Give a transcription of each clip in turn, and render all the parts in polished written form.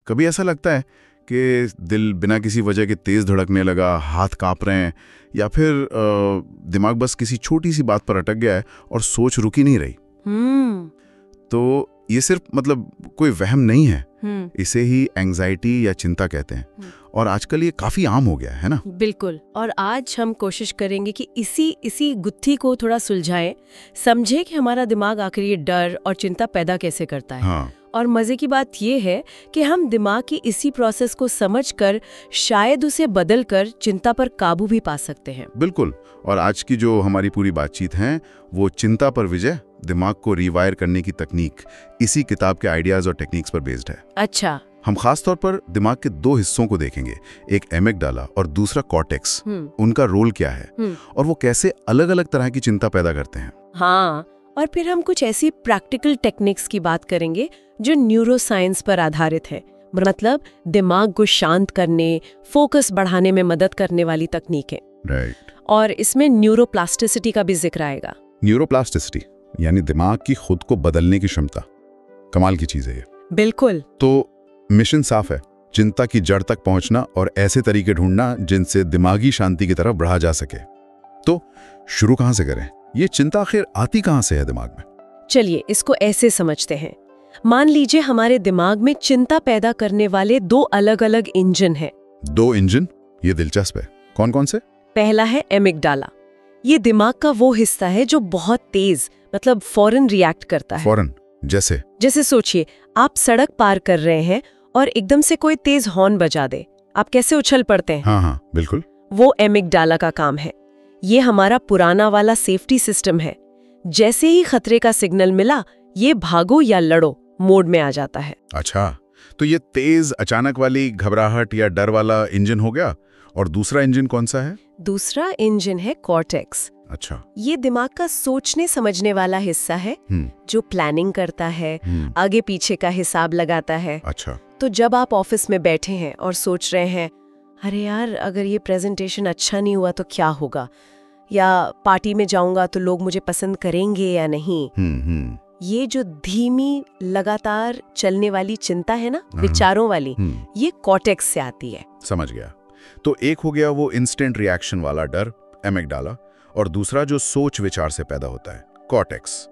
कभी ऐसा लगता है कि दिल बिना किसी वजह के तेज धड़कने लगा, हाथ कांप रहे हैं, या फिर दिमाग बस किसी छोटी सी बात पर अटक गया है और सोच रुकी नहीं रही। तो ये सिर्फ मतलब कोई वहम नहीं है, इसे ही एंजाइटी या चिंता कहते हैं, और आजकल ये काफी आम हो गया है ना। बिल्कुल। और आज हम कोशिश करेंगे कि इसी गुत्थी को थोड़ा सुलझाएं, समझे कि हमारा दिमाग आखिर ये डर और चिंता पैदा कैसे करता है। हाँ। और मजे की बात ये है कि हम दिमाग की इसी प्रोसेस को समझकर शायद उसे बदलकर चिंता पर काबू भी पा सकते हैं। बिल्कुल। और आज की जो हमारी पूरी बातचीत है वो चिंता पर विजय, दिमाग को रिवायर करने की तकनीक, इसी किताब के आइडियाज और टेक्निक्स पर बेस्ड है। अच्छा। हम खास तौर पर दिमाग के दो हिस्सों को देखेंगे, एक एमिगडाला और दूसरा कॉर्टेक्स। उनका रोल क्या है और वो कैसे अलग अलग तरह की चिंता पैदा करते हैं। हाँ, और फिर हम कुछ ऐसी प्रैक्टिकल टेक्निक्स की बात करेंगे जो न्यूरोसाइंस पर आधारित है, मतलब दिमाग को शांत करने, फोकस बढ़ाने में मदद करने वाली तकनीकें। राइट। और इसमें न्यूरोप्लास्टिसिटी का भी जिक्र आएगा। न्यूरोप्लास्टिसिटी यानी दिमाग की खुद को बदलने की क्षमता। कमाल की चीज है ये। बिल्कुल। तो मिशन साफ है, चिंता की जड़ तक पहुंचना और ऐसे तरीके ढूंढना जिनसे दिमागी शांति की तरफ बढ़ा जा सके। तो शुरू कहां से करें? ये चिंता आखिर आती कहां से है दिमाग में? चलिए इसको ऐसे समझते हैं। मान लीजिए हमारे दिमाग में चिंता पैदा करने वाले दो अलग अलग इंजन हैं। दो इंजन? ये दिलचस्प है। कौन कौन से? पहला है एमिगडाला। ये दिमाग का वो हिस्सा है जो बहुत तेज, मतलब फौरन रिएक्ट करता है। फौरन? जैसे सोचिए, आप सड़क पार कर रहे हैं और एकदम से कोई तेज हॉर्न बजा दे, आप कैसे उछल पड़ते हैं? हाँ, बिल्कुल। वो एमिगडाला का काम है। ये हमारा पुराना वाला सेफ्टी सिस्टम है। जैसे ही खतरे का सिग्नल मिला, ये भागो या लड़ो मोड में आ जाता है। अच्छा, तो ये तेज अचानक वाली घबराहट या डर वाला इंजन हो गया। और दूसरा इंजन कौन सा है? दूसरा इंजन है कॉर्टेक्स। अच्छा। ये दिमाग का सोचने समझने वाला हिस्सा है, जो प्लानिंग करता है, आगे पीछे का हिसाब लगाता है। अच्छा। तो जब आप ऑफिस में बैठे हैं और सोच रहे हैं, अरे यार अगर ये प्रेजेंटेशन अच्छा नहीं हुआ तो क्या होगा, या पार्टी में जाऊंगा तो लोग मुझे पसंद करेंगे या नहीं, ये जो धीमी लगातार चलने वाली चिंता है ना, विचारों वाली, ये कॉर्टेक्स से आती है। समझ गया। तो एक हो गया वो इंस्टेंट रिएक्शन वाला डर, एमिगडाला, और दूसरा जो सोच विचार से पैदा होता है, कॉर्टेक्स।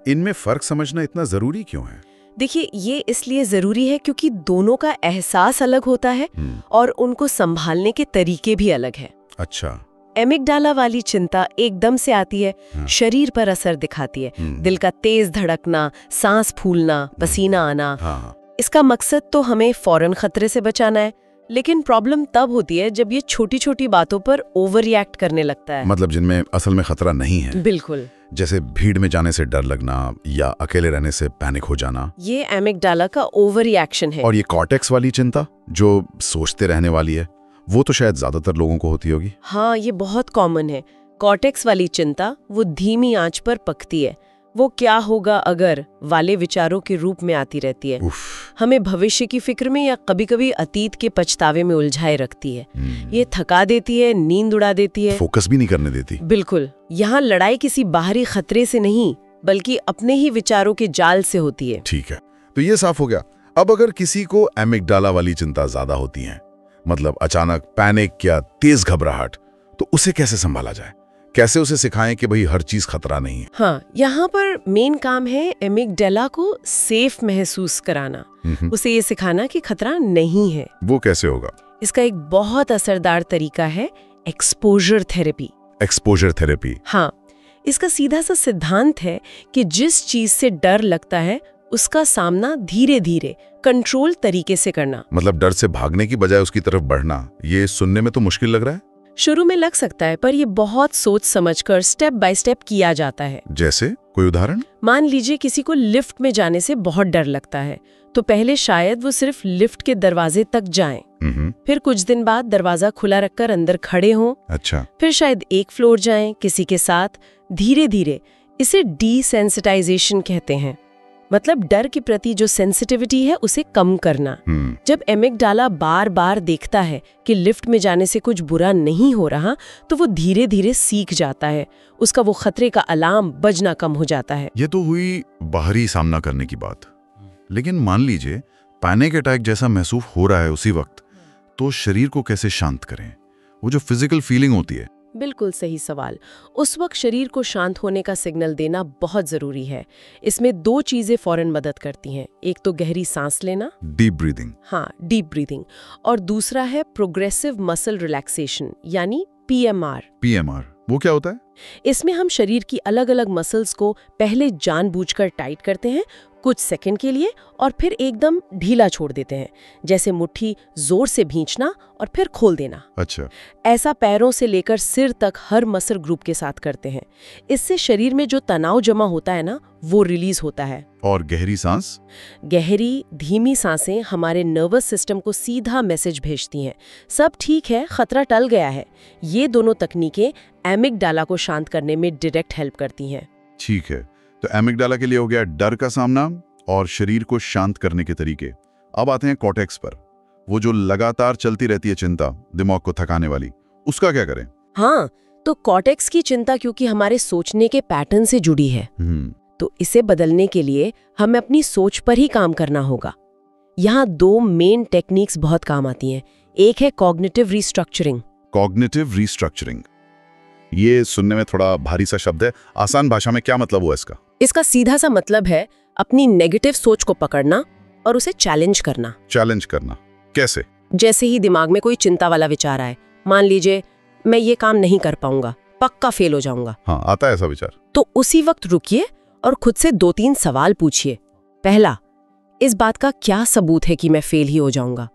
इनमें फर्क समझना इतना जरूरी क्यों है? देखिए, ये इसलिए जरूरी है क्योंकि दोनों का एहसास अलग होता है और उनको संभालने के तरीके भी अलग हैं। अच्छा। एमिगडाला वाली चिंता एकदम से आती है, शरीर पर असर दिखाती है, दिल का तेज धड़कना, सांस फूलना, पसीना आना। इसका मकसद तो हमें फौरन खतरे से बचाना है, लेकिन प्रॉब्लम तब होती है जब ये छोटी छोटी बातों पर ओवर रिएक्ट करने लगता है। मतलब जिनमें असल में खतरा नहीं है। बिल्कुल। जैसे भीड़ में जाने से डर लगना या अकेले रहने से पैनिक हो जाना। ये एमिगडाला का ओवर रिएक्शन है। और ये कॉर्टेक्स वाली चिंता जो सोचते रहने वाली है, वो तो शायद ज्यादातर लोगों को होती होगी। हाँ, ये बहुत कॉमन है। कॉर्टेक्स वाली चिंता वो धीमी आंच पर पकती है, वो क्या होगा अगर वाले विचारों के रूप में आती रहती है। हमें भविष्य की फिक्र में या कभी-कभी अतीत के पछतावे में उलझाए रखती है। ये थका देती है, नींद उड़ा देती है, फोकस भी नहीं करने देती। बिल्कुल। यहाँ लड़ाई किसी बाहरी खतरे से नहीं, बल्कि अपने ही विचारों के जाल से होती है। ठीक है, तो ये साफ हो गया। अब अगर किसी को एमिगडाला वाली चिंता ज्यादा होती है, मतलब अचानक पैनिक या तेज घबराहट, तो उसे कैसे संभाला जाए? कैसे उसे सिखाएं कि भाई हर चीज खतरा नहीं है? हाँ, यहाँ पर मेन काम है एमिगडाला को सेफ महसूस कराना, उसे ये सिखाना कि खतरा नहीं है। वो कैसे होगा? इसका एक बहुत असरदार तरीका है एक्सपोजर थेरेपी। Exposure therapy? हाँ, इसका सीधा सा सिद्धांत है कि जिस चीज से डर लगता है उसका सामना धीरे धीरे कंट्रोल तरीके से करना। मतलब डर से भागने की बजाय उसकी तरफ बढ़ना। ये सुनने में तो मुश्किल लग रहा है। शुरू में लग सकता है, पर ये बहुत सोच समझकर स्टेप बाय स्टेप किया जाता है। जैसे कोई उदाहरण? मान लीजिए किसी को लिफ्ट में जाने से बहुत डर लगता है, तो पहले शायद वो सिर्फ लिफ्ट के दरवाजे तक जाएं। फिर कुछ दिन बाद दरवाजा खुला रखकर अंदर खड़े हों। अच्छा। फिर शायद एक फ्लोर जाएं किसी के साथ, धीरे धीरे। इसे डीसेंसिटाइजेशन कहते हैं, मतलब डर के प्रति जो सेंसिटिविटी है उसे कम करना। जब एमिगडाला बार बार देखता है कि लिफ्ट में जाने से कुछ बुरा नहीं हो रहा, तो वो धीरे धीरे सीख जाता है, उसका वो खतरे का अलार्म बजना कम हो जाता है। ये तो हुई बाहरी सामना करने की बात। लेकिन मान लीजिए पैनिक अटैक जैसा महसूस हो रहा है उसी वक्त, तो शरीर को कैसे शांत करें? वो जो फिजिकल फीलिंग होती है। बिल्कुल सही सवाल। उस वक्त शरीर को शांत होने का सिग्नल देना बहुत जरूरी है। इसमें 2 चीजें फौरन मदद करती हैं। एक तो गहरी सांस लेना, डीप ब्रीदिंग। हाँ, डीप ब्रीदिंग। और दूसरा है प्रोग्रेसिव मसल रिलैक्सेशन, यानी PMR। PMR वो क्या होता है? इसमें हम शरीर की अलग अलग मसल्स को पहले जानबूझकर टाइट करते हैं कुछ सेकंड के लिए, और फिर एकदम ढीला छोड़ देते हैं, जैसे मुट्ठी जोर से भींचना और फिर खोल देना। अच्छा। ऐसा पैरों से लेकर सिर तक हर मसल ग्रुप के साथ करते हैं। इससे शरीर में जो तनाव जमा होता है ना, वो रिलीज होता है। और गहरी सांस? गहरी धीमी सांसें हमारे नर्वस सिस्टम को सीधा मैसेज भेजती हैं, सब ठीक है, खतरा टल गया है। ये दोनों तकनीकें एमिगडाला को शांत करने में डायरेक्ट हेल्प करती हैं। ठीक है, तो एमिगडाला के लिए हो गया डर का सामना और शरीर को शांत करने के तरीके। अब आते हैं कॉर्टेक्स पर, वो जो लगातार चलती रहती है चिंता, दिमाग को थकाने वाली, उसका क्या करें? हाँ, तो कॉर्टेक्स की चिंता क्योंकि हमारे सोचने के पैटर्न से जुड़ी है, तो इसे बदलने के लिए हमें अपनी सोच पर ही काम करना होगा। यहाँ 2 मेन टेक्निक्स बहुत काम आती हैं। एक है कॉग्निटिव रिस्ट्रक्चरिंग। कॉग्निटिव रिस्ट्रक्चरिंग, ये सुनने में थोड़ा भारी सा शब्द है, आसान भाषा में क्या मतलब हुआ इसका? इसका सीधा सा मतलब है अपनी नेगेटिव सोच को पकड़ना और उसे चैलेंज करना। चैलेंज करना कैसे? जैसे ही दिमाग में कोई चिंता वाला विचार आए, मान लीजिए मैं ये काम नहीं कर पाऊंगा, पक्का फेल हो जाऊंगा। हाँ, आता है ऐसा विचार। तो उसी वक्त रुकिए और खुद से 2-3 सवाल पूछिए। पहला, इस बात का क्या सबूत है कि मैं फेल ही हो जाऊंगा?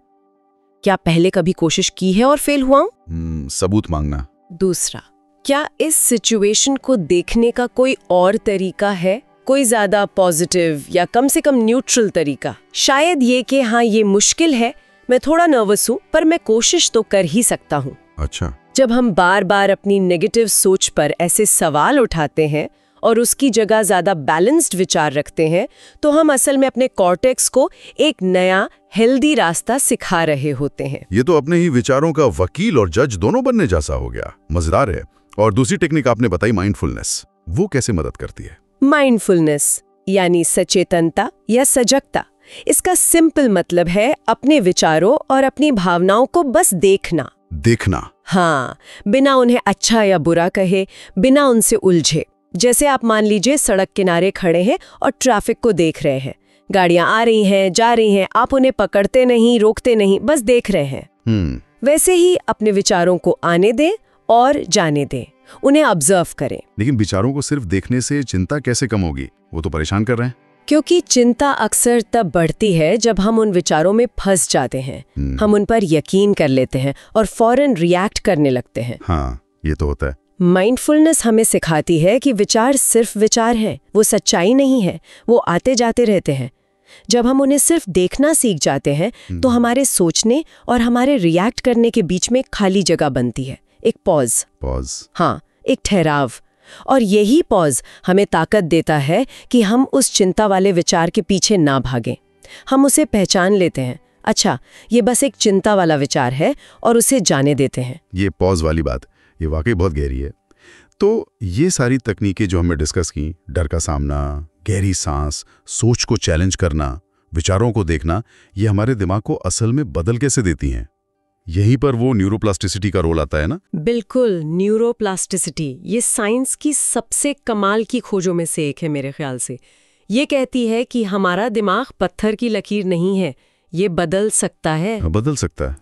क्या पहले कभी कोशिश की है और फेल हुआ हूं? सबूत मांगना। दूसरा, क्या इस सिचुएशन को देखने का कोई और तरीका है, कोई ज्यादा पॉजिटिव या कम से कम न्यूट्रल तरीका? शायद ये कि हाँ, ये मुश्किल है, मैं थोड़ा नर्वस हूँ, पर मैं कोशिश तो कर ही सकता हूँ। अच्छा। जब हम बार बार अपनी नेगेटिव सोच पर ऐसे सवाल उठाते हैं और उसकी जगह ज्यादा बैलेंस्ड विचार रखते हैं, तो हम असल में अपने कॉर्टेक्स को एक नया हेल्दी रास्ता सिखा रहे होते हैं। ये तो अपने ही विचारों का वकील और जज दोनों बनने जैसा हो गया। मजेदार है। और दूसरी टेक्निक आपने बताई माइंडफुलनेस, वो कैसे मदद करती है? माइंडफुलनेस यानी सचेतनता या सजगता। इसका सिंपल मतलब है अपने विचारों और अपनी भावनाओं को बस देखना। हाँ, बिना उन्हें अच्छा या बुरा कहे, बिना उनसे उलझे। जैसे आप मान लीजिए सड़क किनारे खड़े हैं और ट्रैफिक को देख रहे हैं। गाड़ियां आ रही हैं, जा रही हैं, आप उन्हें पकड़ते नहीं, रोकते नहीं, बस देख रहे हैं। वैसे ही अपने विचारों को आने दें और जाने दें, उन्हें ऑब्जर्व करें। लेकिन विचारों को सिर्फ देखने से चिंता कैसे कम होगी? वो तो परेशान कर रहे हैं। क्योंकि चिंता अक्सर तब बढ़ती है जब हम उन विचारों में फंस जाते हैं। हम उन पर यकीन कर लेते हैं और फौरन रिएक्ट करने लगते हैं। हाँ, ये तो होता है। माइंडफुलनेस हमें सिखाती है कि विचार सिर्फ विचार हैं, वो सच्चाई नहीं है, वो आते जाते रहते हैं। जब हम उन्हें सिर्फ देखना सीख जाते हैं, तो हमारे सोचने और हमारे रिएक्ट करने के बीच में खाली जगह बनती है, एक पॉज। हाँ, एक ठहराव। और यही पॉज हमें ताकत देता है कि हम उस चिंता वाले विचार के पीछे ना भागें। हम उसे पहचान लेते हैं, अच्छा, ये बस एक चिंता वाला विचार है, और उसे जाने देते हैं। ये पॉज वाली बात, ये वाकई बहुत गहरी है। तो ये सारी तकनीकें जो हमने डिस्कस की, डर का सामना, गहरी सांस, सोच को चैलेंज करना, विचारों को देखना, ये हमारे दिमाग को असल में बदल कैसे देती हैं? यहीं पर वो न्यूरोप्लास्टिसिटी का रोल आता है ना? बिल्कुल, न्यूरोप्लास्टिसिटी ये साइंस की सबसे कमाल की खोजों में से एक है मेरे ख्याल से। ये कहती है कि हमारा दिमाग पत्थर की लकीर नहीं है, ये बदल सकता है। बदल सकता है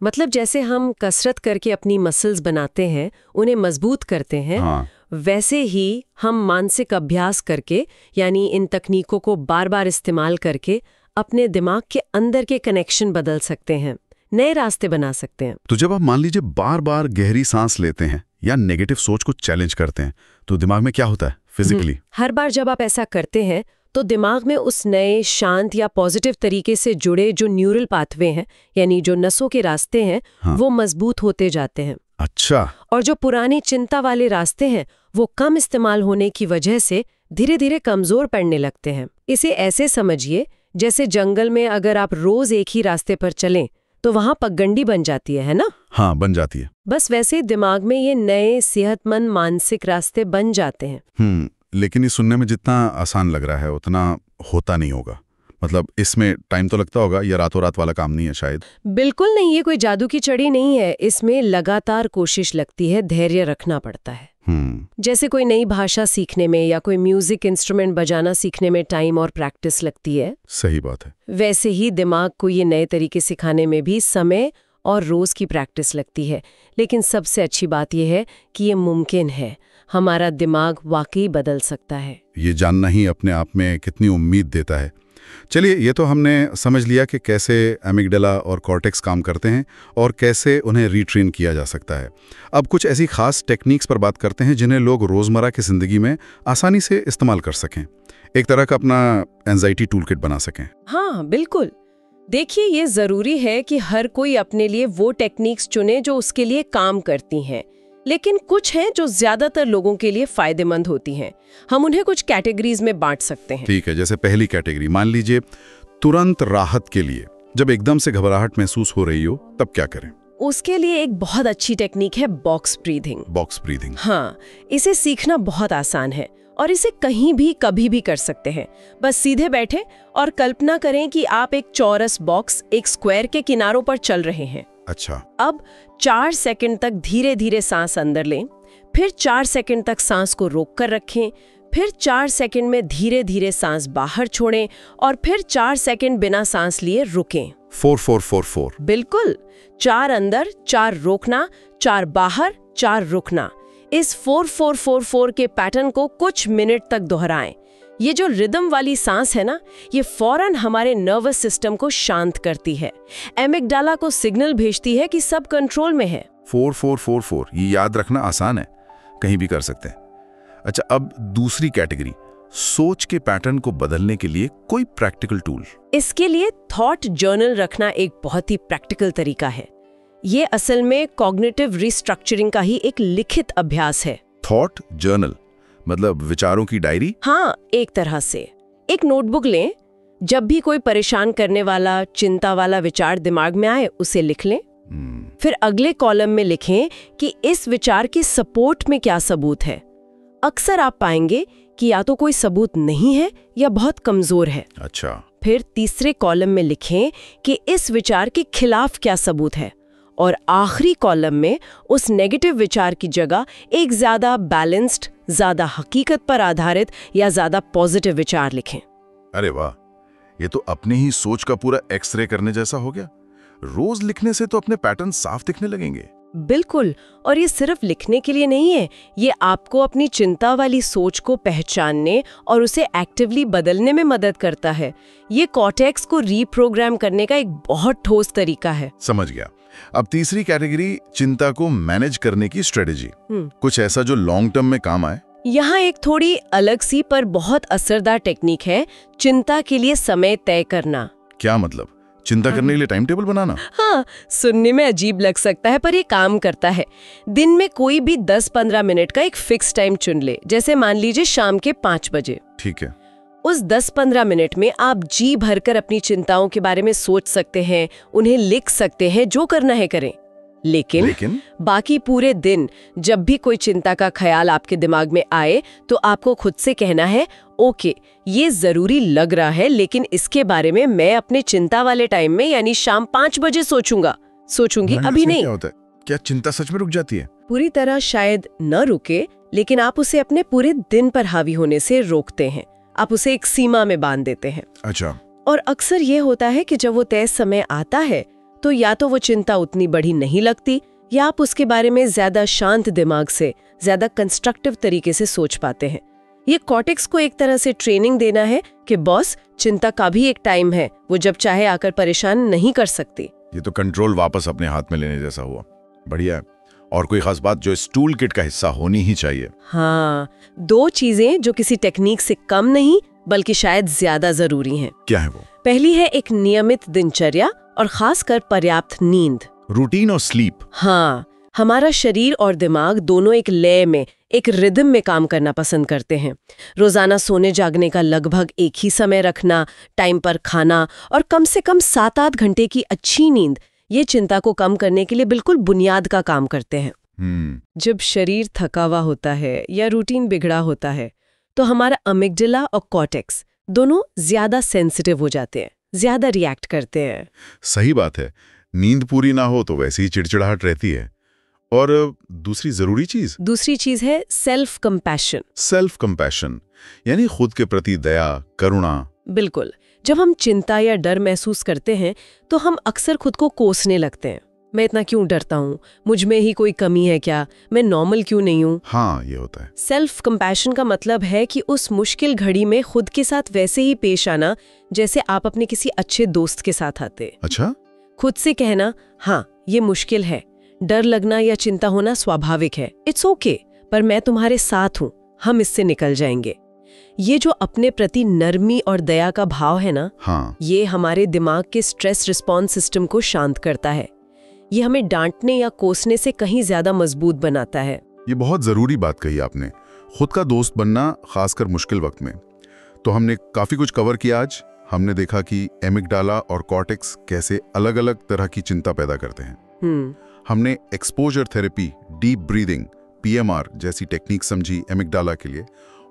मतलब जैसे हम कसरत करके अपनी मसल्स बनाते हैं, उन्हें मजबूत करते हैं। हाँ। वैसे ही हम मानसिक अभ्यास करके, यानी इन तकनीकों को बार बार इस्तेमाल करके अपने दिमाग के अंदर के कनेक्शन बदल सकते हैं, नए रास्ते बना सकते हैं। तो जब आप मान लीजिए बार बार गहरी सांस लेते हैं या नेगेटिव सोच को चैलेंज करते हैं, तो दिमाग में क्या होता है फिजिकली? हर बार जब आप ऐसा करते हैं तो दिमाग में उस नए शांत या पॉजिटिव तरीके से जुड़े जो न्यूरल पाथवे हैं, यानी जो नसों के रास्ते हैं, हाँ। वो मजबूत होते जाते हैं। अच्छा। और जो पुरानी चिंता वाले रास्ते हैं, वो कम इस्तेमाल होने की वजह से धीरे धीरे कमजोर पड़ने लगते हैं। इसे ऐसे समझिए जैसे जंगल में अगर आप रोज एक ही रास्ते पर चलें तो वहां पगडंडी बन जाती है ना? हाँ, बन जाती है। बस वैसे दिमाग में ये नए सेहतमंद मानसिक रास्ते बन जाते हैं। लेकिन ये सुनने में जितना आसान लग रहा है उतना होता नहीं होगा। मतलब इसमें टाइम तो लगता होगा, या रातों रात वाला काम नहीं है शायद? बिल्कुल नहीं, ये कोई जादू की चढ़ी नहीं है। इसमें लगातार कोशिश लगती है, धैर्य रखना पड़ता है। जैसे कोई नई भाषा सीखने में या कोई म्यूजिक इंस्ट्रूमेंट बजाना सीखने में टाइम और प्रैक्टिस लगती है। सही बात है। वैसे ही दिमाग को ये नए तरीके सिखाने में भी समय और रोज की प्रैक्टिस लगती है। लेकिन सबसे अच्छी बात यह है कि ये मुमकिन है। हमारा दिमाग वाकई बदल सकता है। ये जानना ही अपने आप में कितनी उम्मीद देता है। चलिए, ये तो हमने समझ लिया कि कैसे एमिगडाला और कॉर्टेक्स काम करते हैं और कैसे उन्हें रीट्रेन किया जा सकता है। अब कुछ ऐसी खास टेक्निक्स पर बात करते हैं जिन्हें लोग रोज़मर्रा की ज़िंदगी में आसानी से इस्तेमाल कर सकें, एक तरह का अपना एंजाइटी टूल किट बना सकें। हाँ बिल्कुल। देखिए, ये ज़रूरी है कि हर कोई अपने लिए वो टेक्निक्स चुने जो उसके लिए काम करती हैं, लेकिन कुछ हैं जो ज्यादातर लोगों के लिए फायदेमंद होती हैं। हम उन्हें कुछ कैटेगरीज में बांट सकते हैं। ठीक है, जैसे पहली कैटेगरी मान लीजिए तुरंत राहत के लिए, जब एकदम से घबराहट महसूस हो रही हो तब क्या करें? उसके लिए एक बहुत अच्छी टेक्निक है बॉक्स ब्रीथिंग। Box breathing? हाँ, इसे सीखना बहुत आसान है और इसे कहीं भी कभी भी कर सकते हैं। बस सीधे बैठे और कल्पना करें कि आप एक चौरस बॉक्स, एक स्क्वायर के किनारों पर चल रहे हैं। अच्छा। अब 4 सेकंड तक धीरे धीरे सांस अंदर लें, फिर 4 सेकंड तक सांस को रोक कर रखें, फिर 4 सेकंड में धीरे धीरे सांस बाहर छोड़ें और फिर 4 सेकंड बिना सांस लिए रुकें। 4-4-4-4। बिल्कुल, 4 अंदर, 4 रोकना, 4 बाहर, 4 रुकना। इस 4-4-4-4 के पैटर्न को कुछ मिनट तक दोहराएं। ये जो रिदम वाली सांस है ना, ये फौरन हमारे नर्वस सिस्टम को शांत करती है। एमिगडाला को सिग्नल भेजती है कि सब कंट्रोल में है। 4-4-4-4, ये याद रखना आसान है, कहीं भी कर सकते हैं। अच्छा, अब दूसरी कैटेगरी, सोच के पैटर्न को बदलने के लिए कोई प्रैक्टिकल टूल। इसके लिए थॉट जर्नल रखना एक बहुत ही प्रैक्टिकल तरीका है। ये असल में कॉग्निटिव रिस्ट्रक्चरिंग का ही एक लिखित अभ्यास है। थॉट जर्नल मतलब विचारों की डायरी? हाँ, एक तरह से। एक नोटबुक लें, जब भी कोई परेशान करने वाला, चिंता वाला विचार दिमाग में आए उसे लिख लें। फिर अगले कॉलम में लिखें कि इस विचार के सपोर्ट में क्या सबूत है। अक्सर आप पाएंगे कि या तो कोई सबूत नहीं है या बहुत कमजोर है। अच्छा। फिर तीसरे कॉलम में लिखें कि इस विचार के खिलाफ क्या सबूत है, और आखिरी कॉलम में उस नेगेटिव विचार की जगह एक ज्यादा बैलेंस्ड, ज्यादा हकीकत पर आधारित या ज्यादा पॉजिटिव विचार लिखें। अरे वाह, ये तो अपने ही सोच का पूरा एक्सरे करने जैसा हो गया। रोज लिखने से तो अपने पैटर्न साफ दिखने लगेंगे। बिल्कुल, और ये सिर्फ लिखने के लिए नहीं है, ये आपको अपनी चिंता वाली सोच को पहचानने और उसे एक्टिवली बदलने में मदद करता है। ये कॉर्टेक्स को रीप्रोग्राम करने का एक बहुत ठोस तरीका है। समझ गया। अब तीसरी कैटेगरी, चिंता को मैनेज करने की स्ट्रेटेजी। कुछ ऐसा जो लॉन्ग टर्म में काम आए? यहाँ एक थोड़ी अलग सी पर बहुत असरदार टेक्निक है, चिंता के लिए समय तय करना। क्या मतलब? चिंता करने के लिए टाइम टेबल बनाना? हाँ, सुनने में अजीब लग सकता है पर ये काम करता है। दिन में कोई भी 10-15 मिनट का एक फिक्स टाइम चुन ले, जैसे मान लीजिए शाम के 5 बजे। ठीक है। उस 10-15 मिनट में आप जी भरकर अपनी चिंताओं के बारे में सोच सकते हैं, उन्हें लिख सकते हैं, जो करना है करें। लेकिन बाकी पूरे दिन जब भी कोई चिंता का ख्याल आपके दिमाग में आए तो आपको खुद से कहना है, ओके, ये जरूरी लग रहा है, लेकिन इसके बारे में मैं अपने चिंता वाले टाइम में यानी शाम 5 बजे सोचूंगी, अभी नहीं। क्या होता है? क्या चिंता सच में रुक जाती है? पूरी तरह शायद न रुके, लेकिन आप उसे अपने पूरे दिन पर हावी होने से रोकते हैं। आप उसे एक सीमा में बांध देते हैं। अच्छा। और अक्सर ये होता है कि जब वो तय समय आता है तो या तो वो चिंता उतनी बड़ी नहीं लगती, या आप उसके बारे में ज्यादा शांत दिमाग से, ज्यादा कंस्ट्रक्टिव तरीके से सोच पाते हैं। ये कॉर्टेक्स को एक तरह से ट्रेनिंग देना है कि बॉस, चिंता का भी एक टाइम है, वो जब चाहे आकर परेशान नहीं कर सकती। ये तो कंट्रोल वापस अपने हाथ में लेने जैसा हुआ। बढ़िया है। और कोई खास बात जो इस टूल किट का हिस्सा होनी ही चाहिए? हाँ, 2 चीजें जो किसी टेक्निक से कम नहीं बल्कि शायद ज्यादा जरूरी हैं। क्या है वो? पहली है एक नियमित दिनचर्या और खासकर पर्याप्त नींद। रूटीन और स्लीप। हाँ, हमारा शरीर और दिमाग दोनों एक लय में, एक रिदम में काम करना पसंद करते हैं। रोजाना सोने जागने का लगभग एक ही समय रखना, टाइम पर खाना और कम से कम 7-8 घंटे की अच्छी नींद, ये चिंता को कम करने के लिए बिल्कुल बुनियाद का काम करते हैं। जब शरीर थका हुआ होता है या रूटीन बिगड़ा होता है तो हमारा अमिगडाला और कॉर्टेक्स दोनों ज्यादा सेंसिटिव हो जाते हैं, ज्यादा रिएक्ट करते हैं। सही बात है, नींद पूरी ना हो तो वैसे ही चिड़चिड़ाहट रहती है। और दूसरी चीज है सेल्फ कंपैशन। सेल्फ कंपैशन यानी खुद के प्रति दया, करुणा। बिल्कुल, जब हम चिंता या डर महसूस करते हैं तो हम अक्सर खुद को कोसने लगते हैं। मैं इतना क्यों डरता हूँ, मुझ में ही कोई कमी है क्या, मैं नॉर्मल क्यों नहीं हूँ। हाँ, ये होता है। सेल्फ कंपैशन का मतलब है कि उस मुश्किल घड़ी में खुद के साथ वैसे ही पेश आना जैसे आप अपने किसी अच्छे दोस्त के साथ आते। अच्छा? खुद से कहना, हाँ ये मुश्किल है, डर लगना या चिंता होना स्वाभाविक है, इट्स ओके, पर मैं तुम्हारे साथ हूँ, हम इससे निकल जाएंगे। ये जो अपने प्रति नरमी और दया का भाव है ना, हाँ, ये हमारे दिमाग के स्ट्रेस रिस्पॉन्स सिस्टम को शांत करता है। ये हमें डांटने या कोसने से कहीं ज्यादा मजबूत बनाता है। ये बहुत जरूरी बात कही आपने, खुद का दोस्त बनना, खासकर मुश्किल वक्त में। तो हमने काफी कुछ कवर किया आज। हमने देखा कि एमिगडाला और कॉर्टेक्स कैसे अलग अलग तरह की चिंता पैदा करते हैं। हमने exposure therapy, deep breathing, PMR जैसी टेक्निक समझी एमिगडाला के लिए,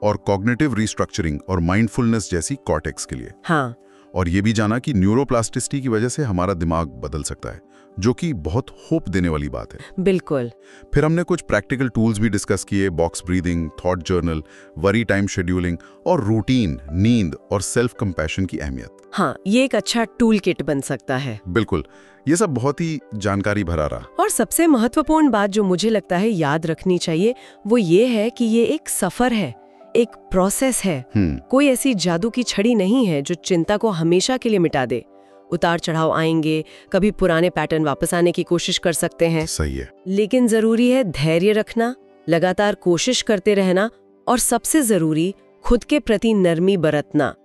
और कॉग्निटिव रिस्ट्रक्चरिंग और माइंडफुलनेस जैसी कॉर्टेक्स के लिए। हाँ। और ये भी जाना कि न्यूरोप्लास्टिसिटी की वजह से हमारा दिमाग बदल सकता है, जो कि बहुत होप देने वाली बात है। बिल्कुल। फिर हमने कुछ प्रैक्टिकल टूल्स भी डिस्कस किए, box breathing, thought journal, worry time scheduling और रूटीन, नींद और सेल्फ कंपैशन की अहमियत। हाँ, ये एक अच्छा टूल किट बन सकता है। बिल्कुल, ये सब बहुत ही जानकारी भरा रहा। और सबसे महत्वपूर्ण बात जो मुझे लगता है याद रखनी चाहिए वो ये है कि ये एक सफर है, एक प्रोसेस है। कोई ऐसी जादू की छड़ी नहीं है जो चिंता को हमेशा के लिए मिटा दे। उतार चढ़ाव आएंगे, कभी पुराने पैटर्न वापस आने की कोशिश कर सकते हैं। सही है। लेकिन जरूरी है धैर्य रखना, लगातार कोशिश करते रहना, और सबसे जरूरी खुद के प्रति नरमी बरतना।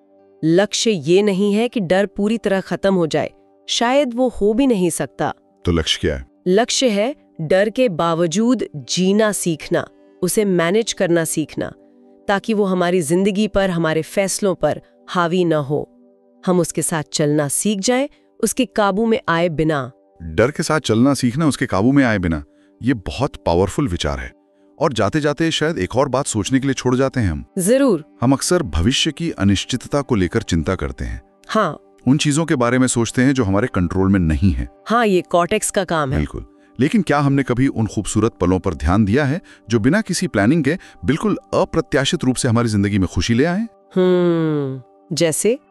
लक्ष्य ये नहीं है कि डर पूरी तरह खत्म हो जाए, शायद वो हो भी नहीं सकता। तो लक्ष्य क्या है? लक्ष्य है डर के बावजूद जीना सीखना, उसे मैनेज करना सीखना, ताकि वो हमारी जिंदगी पर, हमारे फैसलों पर हावी न हो। हम उसके साथ चलना सीख जाएं, उसके काबू में आए बिना। डर के साथ चलना सीखना, उसके काबू में आए बिना, ये बहुत पावरफुल विचार है। और जाते जाते शायद एक और बात सोचने के लिए छोड़ जाते हैं हम। जरूर। हम अक्सर भविष्य की अनिश्चितता को लेकर चिंता करते हैं। हाँ। उन चीजों के बारे में सोचते हैं जो हमारे कंट्रोल में नहीं है। हाँ, ये कॉर्टेक्स का काम है। बिल्कुल। लेकिन क्या हमने कभी उन खूबसूरत पलों पर ध्यान दिया है जो बिना किसी प्लानिंग के बिल्कुल अप्रत्याशित रूप से हमारी जिंदगी में खुशी ले आए?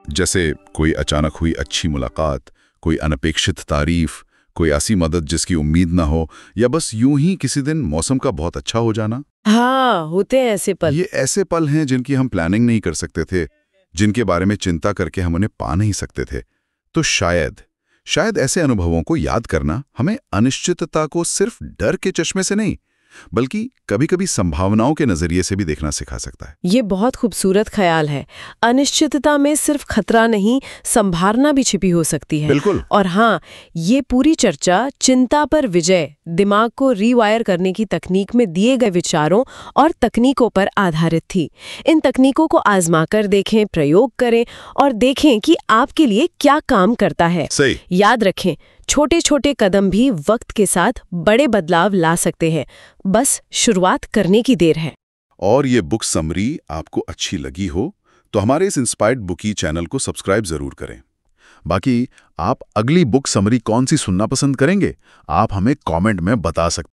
जैसे कोई अचानक हुई अच्छी मुलाकात, कोई अनपेक्षित तारीफ, कोई ऐसी मदद जिसकी उम्मीद ना हो, या बस यूं ही किसी दिन मौसम का बहुत अच्छा हो जाना। हाँ, होते हैं ऐसे पल। ये ऐसे पल हैं जिनकी हम प्लानिंग नहीं कर सकते थे, जिनके बारे में चिंता करके हम उन्हें पा नहीं सकते थे। तो शायद ऐसे अनुभवों को याद करना हमें अनिश्चितता को सिर्फ डर के चश्मे से नहीं, बल्कि कभी-कभी संभावनाओं के नजरिए से भी देखना सिखा सकता है। ये बहुत खूबसूरत ख्याल है। अनिश्चितता में सिर्फ खतरा नहीं, संभावना भी छिपी हो सकती है। बिल्कुल। और हाँ, ये पूरी चर्चा चिंता पर विजय, दिमाग को रीवायर करने की तकनीक में दिए गए विचारों और तकनीकों पर आधारित थी। इन तकनीकों को आजमा कर देखें, प्रयोग करें और देखें कि आपके लिए क्या काम करता है। सही। याद रखें, छोटे छोटे कदम भी वक्त के साथ बड़े बदलाव ला सकते हैं, बस शुरुआत करने की देर है। और ये बुक समरी आपको अच्छी लगी हो तो हमारे इस इंस्पायर्ड बुकी चैनल को सब्सक्राइब जरूर करें। बाकी आप अगली बुक समरी कौन सी सुनना पसंद करेंगे, आप हमें कमेंट में बता सकते हैं।